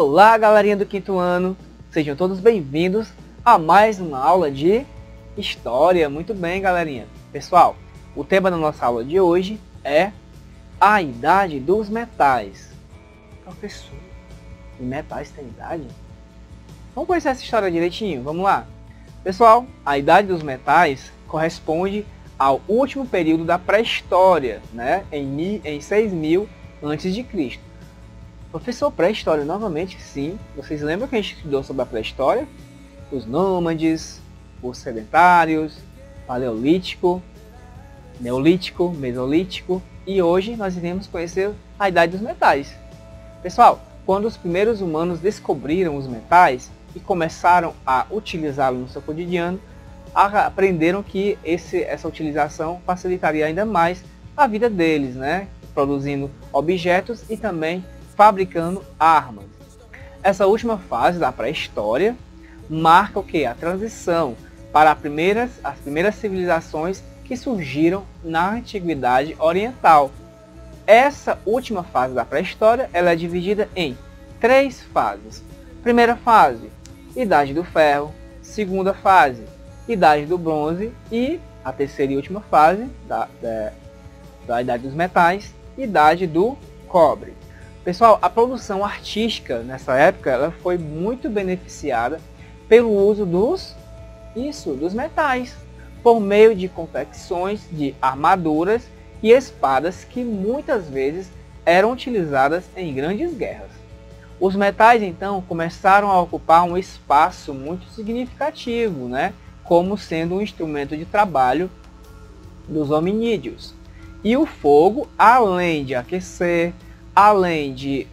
Olá, galerinha do quinto ano, sejam todos bem-vindos a mais uma aula de História. Muito bem, galerinha. Pessoal, o tema da nossa aula de hoje é a Idade dos Metais. Professor, e metais tem idade? Vamos conhecer essa história direitinho, vamos lá. Pessoal, a Idade dos Metais corresponde ao último período da pré-história, né? em 6000 a.C. Professor, pré-história novamente? Sim. Vocês lembram que a gente estudou sobre a pré-história? Os nômades, os sedentários, paleolítico, neolítico, mesolítico. E hoje nós iremos conhecer a Idade dos Metais. Pessoal, quando os primeiros humanos descobriram os metais e começaram a utilizá-los no seu cotidiano, aprenderam que essa utilização facilitaria ainda mais a vida deles, né? Produzindo objetos e também fabricando armas. Essa última fase da pré-história marca o que? A transição para as primeiras civilizações que surgiram na Antiguidade Oriental. Essa última fase da pré-história ela é dividida em 3 fases. Primeira fase, Idade do Ferro. Segunda fase, Idade do Bronze. E a terceira e última fase da Idade dos Metais, Idade do Cobre. Pessoal, a produção artística nessa época ela foi muito beneficiada pelo uso dos metais, por meio de confecções de armaduras e espadas que muitas vezes eram utilizadas em grandes guerras. Os metais então começaram a ocupar um espaço muito significativo, né? Como sendo um instrumento de trabalho dos hominídeos. E o fogo, além de aquecer, além de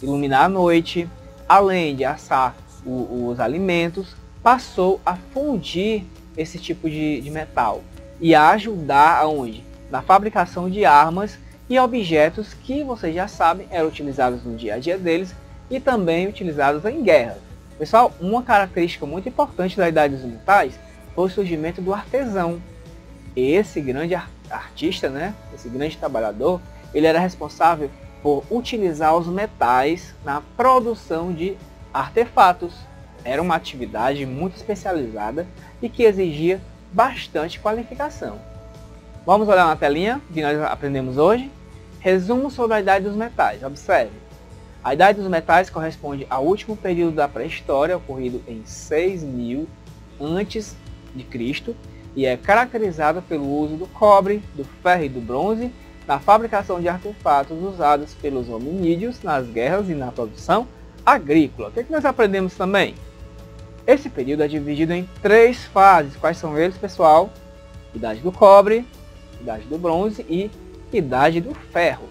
iluminar a noite, além de assar os alimentos, passou a fundir esse tipo de metal e a ajudar aonde? Na fabricação de armas e objetos que vocês já sabem eram utilizados no dia a dia deles e também utilizados em guerras. Pessoal, uma característica muito importante da Idade dos Metais foi o surgimento do artesão. Esse grande artista, né? Esse grande trabalhador, ele era responsável por utilizar os metais na produção de artefatos. Era uma atividade muito especializada e que exigia bastante qualificação. Vamos olhar na telinha que nós aprendemos hoje. Resumo sobre a Idade dos Metais. Observe. A Idade dos Metais corresponde ao último período da pré-história, ocorrido em 6000 a.C. e é caracterizada pelo uso do cobre, do ferro e do bronze na fabricação de artefatos usados pelos hominídeos nas guerras e na produção agrícola. O que nós aprendemos também? Esse período é dividido em 3 fases. Quais são eles, pessoal? Idade do cobre, Idade do bronze e Idade do ferro.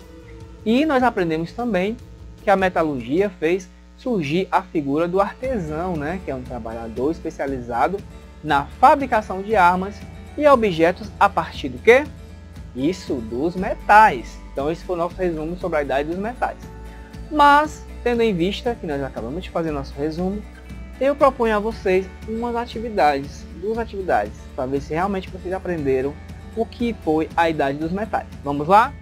E nós aprendemos também que a metalurgia fez surgir a figura do artesão, né? Que é um trabalhador especializado na fabricação de armas e objetos a partir do quê? Isso, dos metais. Então esse foi o nosso resumo sobre a Idade dos Metais. Mas, tendo em vista que nós acabamos de fazer nosso resumo, eu proponho a vocês duas atividades, para ver se realmente vocês aprenderam o que foi a Idade dos Metais. Vamos lá?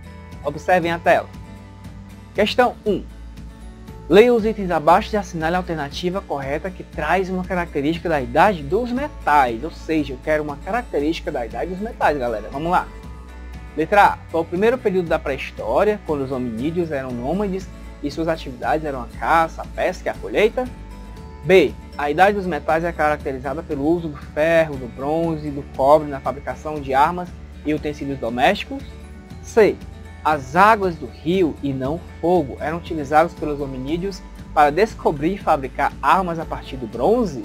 Observem a tela. Questão 1. Leia os itens abaixo e assinale a alternativa correta que traz uma característica da Idade dos Metais. Ou seja, eu quero uma característica da Idade dos Metais, galera. Vamos lá. Letra A. Foi o primeiro período da pré-história, quando os hominídeos eram nômades e suas atividades eram a caça, a pesca e a colheita. B. A Idade dos Metais é caracterizada pelo uso do ferro, do bronze e do cobre na fabricação de armas e utensílios domésticos. C. As águas do rio e não fogo eram utilizadas pelos hominídeos para descobrir e fabricar armas a partir do bronze?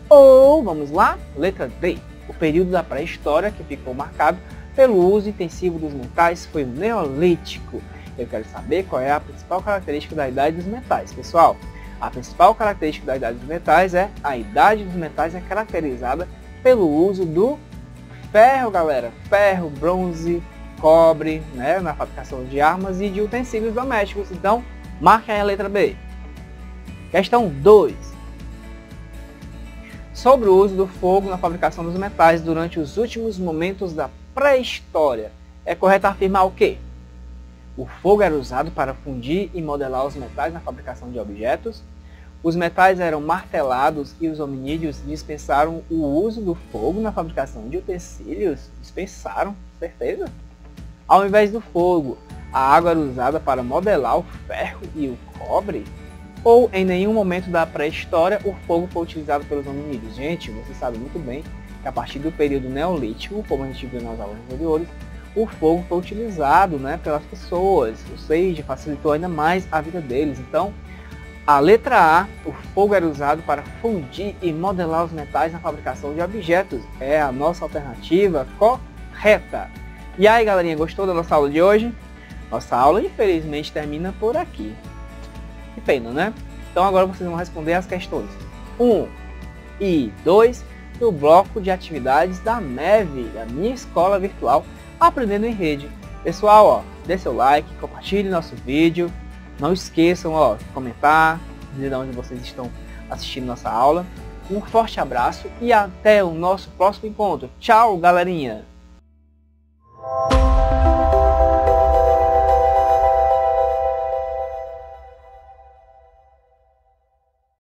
Ou, vamos lá, letra D. O período da pré-história que ficou marcado pelo uso intensivo dos metais foi o Neolítico. Eu quero saber qual é a principal característica da Idade dos Metais. Pessoal, a principal característica da Idade dos Metais é a Idade dos Metais é caracterizada pelo uso do ferro, galera. Ferro, bronze, cobre, né, na fabricação de armas e de utensílios domésticos. Então, marque aí a letra B. Questão 2. Sobre o uso do fogo na fabricação dos metais durante os últimos momentos da pré-história. É correto afirmar o quê? O fogo era usado para fundir e modelar os metais na fabricação de objetos. Os metais eram martelados e os hominídeos dispensaram o uso do fogo na fabricação de utensílios. Dispensaram, certeza? Ao invés do fogo, a água era usada para modelar o ferro e o cobre? Ou em nenhum momento da pré-história o fogo foi utilizado pelos hominídeos? Gente, você sabe muito bem que a partir do período neolítico, como a gente viu nas aulas anteriores, o fogo foi utilizado, né, pelas pessoas, ou seja, facilitou ainda mais a vida deles. Então, a letra A, o fogo era usado para fundir e modelar os metais na fabricação de objetos. É a nossa alternativa correta. E aí, galerinha, gostou da nossa aula de hoje? Nossa aula, infelizmente, termina por aqui. Que pena, né? Então agora vocês vão responder as questões 1 e 2 do bloco de atividades da MEV, da minha escola virtual Aprendendo em Rede. Pessoal, ó, dê seu like, compartilhe nosso vídeo. Não esqueçam, ó, de comentar, dizer de onde vocês estão assistindo nossa aula. Um forte abraço e até o nosso próximo encontro. Tchau, galerinha!